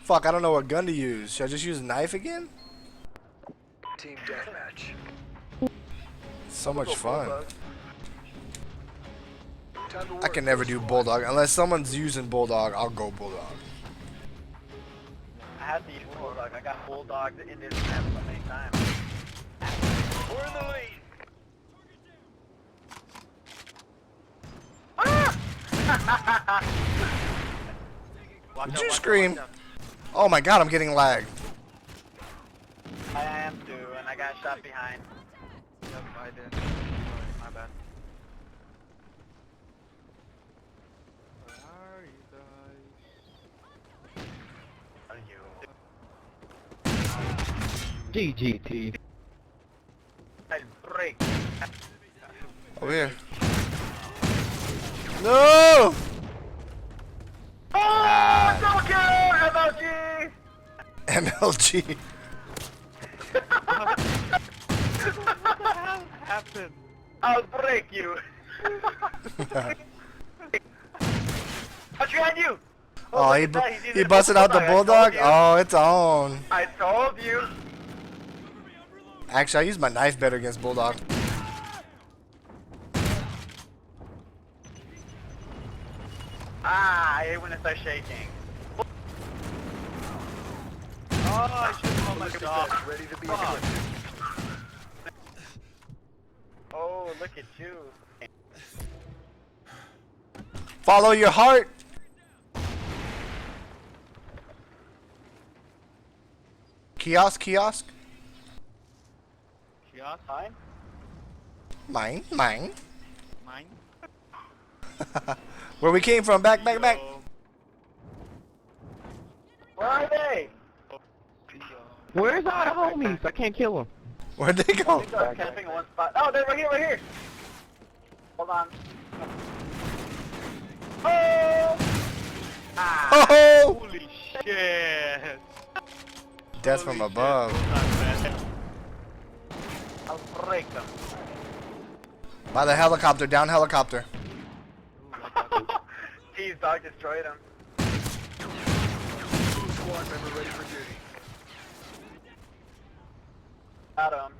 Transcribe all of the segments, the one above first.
Fuck, I don't know what gun to use. Should I just use a knife again? Team deathmatch. So much fun. Time to I work, can never do Bulldog. Unless someone's using Bulldog, I'll go Bulldog. I had to use Bulldog. I got Bulldogged in this map so many times. We're in the lead. Did you scream? Oh my god, I'm getting lagged. I am too, and I got shot behind. Yep, I did. My bad. Where are you guys? Are you? GGT. I'll break. Over here. No! Oh, double kill! MLG! MLG. What the hell happened? I'll break you. What's behind you? Oh, look at that, he's he using busted out the Bulldog? I Oh, it's on. told you. Actually, I use my knife better against Bulldog. Ah, I hate when it starts shaking. Oh, I should have called my dog. Ready to be Fuck. delivered. Oh, look at you. Follow your heart. Kiosk. Kiosk? Fine. Mine. Mine? Where we came from. Back. Yo. Where are they? Where's our homies? I can't kill them. Where'd they go? These are camping in one spot. Oh, they're right here. Hold on. Oh! Ah! Oh! Holy shit! Death from Holy above. shit. Not bad. I'll break them. By the helicopter. Down helicopter. Jeez, dog destroyed them. Squad member ready for duty. Got him.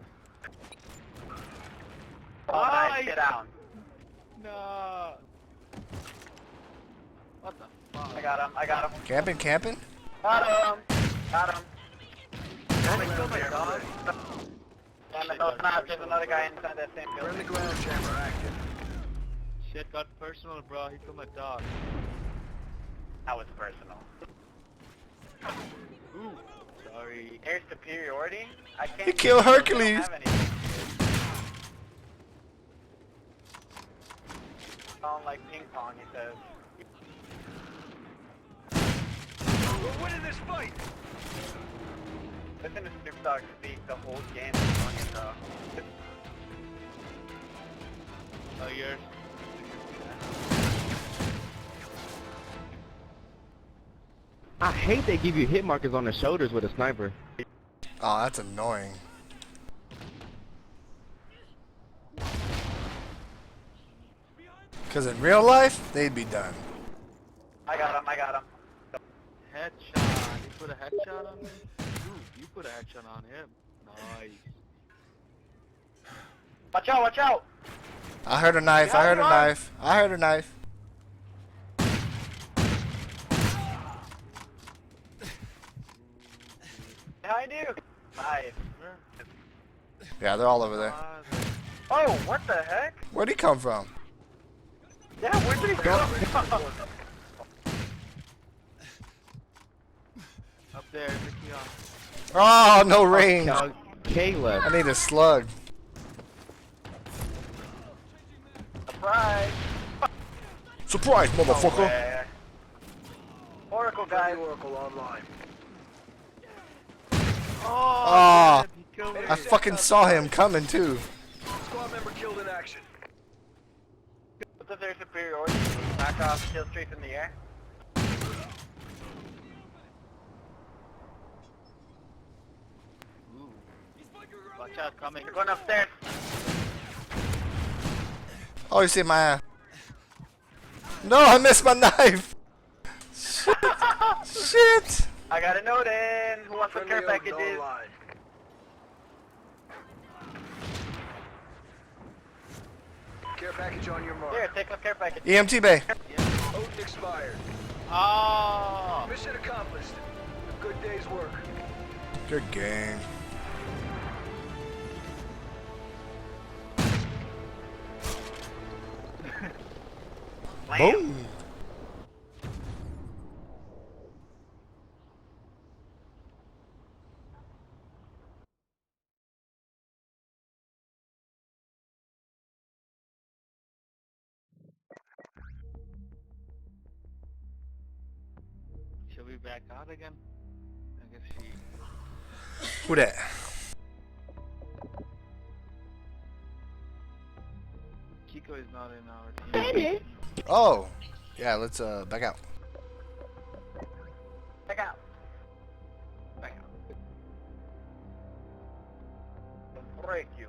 Oh, nice. Get down. No. What the fuck? I got him. Camping. Got him. Don't kill my dog. Damn it, no, it's not. There's another guy inside that same Friendly building. ground jammer active. Shit got personal, bro. He killed my dog. That was personal. Ooh. Sorry. Air superiority? I can't. He killed I don't Hercules. have any. Sound like ping pong, he says. We're winning this fight. Listen to Snoop Dogg speak the whole game. It's funny as hell. Oh, yours. I hate they give you hit markers on the shoulders with a sniper. Oh, that's annoying. Because in real life, they'd be done. I got him. Headshot. You put a headshot on me? Ooh, you put a headshot on him. Nice. Watch out! I heard a knife. Behind you! Nice. Yeah, they're all over there. Oh, what the heck? Where'd he come from? Yeah, where did he go? Up there, the kiosk. Oh, no range. Caleb. I need a slug. Surprise! Surprise, motherfucker. Where? Oracle guy. Oracle online. Oh, shit, he killed me. I fucking saw him coming too. Squad member killed in action. What's up there, superiority? Knock off kill streaks in the air. Ooh. Watch out, coming. You're going upstairs. Oh, you see my ass. No, I missed my knife. Shit. I got a note in. Who wants some care Friendly Odin packages? online. Care package on your mark. Here, take some care packages. EMT bay. Odin expired. Oh. Mission accomplished. A good day's work. Good game. Boom. Should we back out again? I guess she. Who that? Kiko is not in our team. Oh. Yeah, let's back out. Back out. Back out. Break you.